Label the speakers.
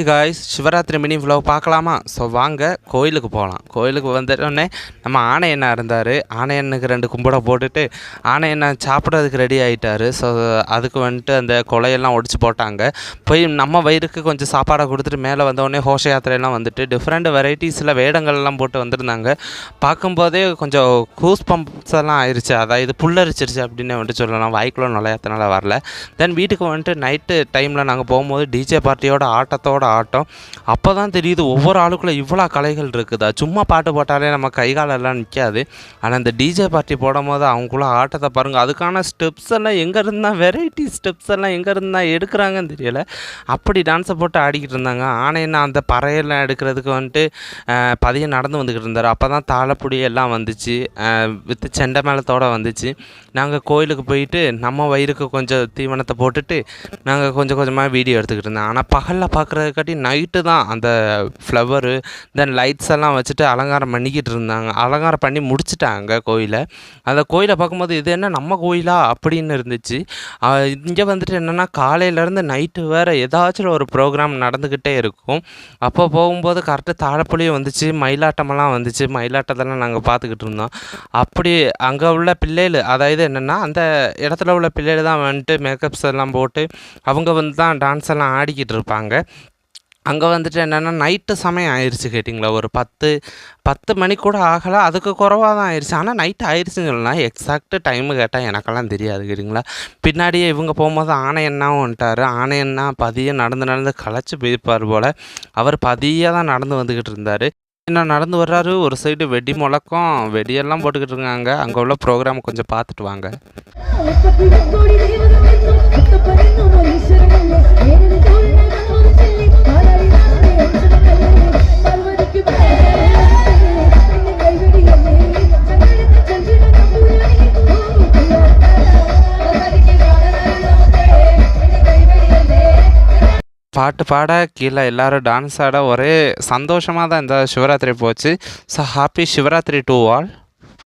Speaker 1: Guys, Shivaratri mini vlog பார்க்கலாமா? So வாங்க கோயிலுக்கு போகலாம். கோயிலுக்கு வந்துட்டோடனே நம்ம ஆணையண்ணா இருந்தார். ஆணையனுக்கு 2 கும்பிட போட்டுட்டு ஆணையண்ணா சாப்பிட்றதுக்கு ரெடி ஆகிட்டார். ஸோ அதுக்கு வந்துட்டு அந்த கொலையெல்லாம் ஒடிச்சு போட்டாங்க. போய் நம்ம வயிறுக்கு கொஞ்சம் சாப்பாடை கொடுத்துட்டு மேலே வந்தோடனே ஹோஷ யாத்திரையெல்லாம் வந்துட்டு டிஃப்ரெண்ட் வெரைட்டிஸில் வேடங்கள்லாம் போட்டு வந்திருந்தாங்க. பார்க்கும்போதே கொஞ்சம் கூஸ் பம்ப்ஸ் எல்லாம் ஆயிடுச்சு, அதாவது புல்லரிச்சிருச்சு அப்படின்னு வந்துட்டு சொல்லலாம். வாய்க்குள்ள நுழையாத்தனால வரல. தென் வீட்டுக்கு வந்துட்டு நைட்டு டைமில் நாங்கள் போகும்போது டிஜே பார்ட்டியோட ஆட்டத்தோட ஆட்டம். அப்போ தான் தெரியுது ஒவ்வொரு ஆளுக்குள்ளே இவ்வளோ கலைகள் இருக்குதா. சும்மா பாட்டு போட்டாலே நம்ம கைகாலெல்லாம் நிற்காது. ஆனால் இந்த டிஜே பார்ட்டி போடும் போது அவங்களுக்குள்ள ஆட்டத்தை பாருங்கள். அதுக்கான ஸ்டெப்ஸ் எல்லாம் எங்கே இருந்தால், வெரைட்டி ஸ்டெப்ஸ் எல்லாம் எங்கே இருந்தால் எடுக்கிறாங்கன்னு தெரியலை. அப்படி டான்ஸை போட்டு ஆடிக்கிட்டு இருந்தாங்க. ஆனால் அந்த பறையெல்லாம் எடுக்கிறதுக்கு வந்துட்டு பதியம் நடந்து வந்துக்கிட்டு இருந்தார். அப்போ தான் தாளப்புடி எல்லாம் வந்துச்சு, வித்து செண்டை மேளத்தோடு வந்துச்சு. நாங்கள் கோயிலுக்கு போயிட்டு நம்ம வயிறுக்கு கொஞ்சம் தீவனத்தை போட்டுட்டு நாங்கள் கொஞ்சம் கொஞ்சமாக வீடியோ எடுத்துக்கிட்டு இருந்தோம். ஆனால் பகலில் பார்க்குறதுக்காட்டி நைட்டு தான் அந்த ஃப்ளவரு தென் லைட்ஸ் எல்லாம் வச்சுட்டு அலங்காரம் பண்ணிக்கிட்டு இருந்தாங்க. அலங்காரம் பண்ணி முடிச்சுட்டாங்க கோயிலை. அந்த கோயிலை பார்க்கும்போது இது என்ன நம்ம கோயிலா அப்படின்னு இருந்துச்சு. இங்கே வந்துட்டு என்னென்னா காலையிலேருந்து நைட்டு வேறு ஏதாச்சும் ஒரு ப்ரோக்ராம் நடந்துக்கிட்டே இருக்கும். அப்போ போகும்போது கரெக்டாக தாழப்புலியும் வந்துச்சு, மயிலாட்டமெல்லாம் வந்துச்சு. மயிலாட்டத்தெல்லாம் நாங்கள் பார்த்துக்கிட்டு இருந்தோம். அப்படி அங்கே உள்ள பிள்ளைகள், அதாவது என்னென்னா அந்த இடத்துல உள்ள பிள்ளைகள் தான் வந்துட்டு மேக்கப்ஸ் எல்லாம் போட்டு அவங்க வந்து தான் டான்ஸ் எல்லாம் ஆடிக்கிட்டு இருப்பாங்க. அங்கே வந்துட்டு என்னென்னா நைட்டு சமயம் ஆயிடுச்சு கேட்டிங்களா. ஒரு 10 மணி கூட ஆகலை, அதுக்கு குறைவாக தான் ஆயிடுச்சு. ஆனால் நைட்டு ஆயிடுச்சுன்னு சொல்லலாம். எக்ஸாக்ட்டு டைமு கேட்டால் எனக்கெல்லாம் தெரியாது கேட்டிங்களா. பின்னாடியே இவங்க போகும்போது ஆணையண்ணாவும் வந்துட்டார். ஆணையண்ணா பதிய நடந்து களைச்சி போயிருப்பார் போல். அவர் பதியாக தான் நடந்து வந்துக்கிட்டு இருந்தார். என்ன நடந்து வர்றாரு. ஒரு சைடு வெடி முழக்கம், வெடியெல்லாம் போட்டுக்கிட்டு இருக்காங்க. அங்கே உள்ள ப்ரோக்ராம் கொஞ்சம் பார்த்துட்டு வாங்க. பாட்டு பாட கீழே எல்லோரும் டான்ஸ் ஆட ஒரே சந்தோஷமாக தான் இந்த சிவராத்திரி போச்சு. So happy Shivaratri to all.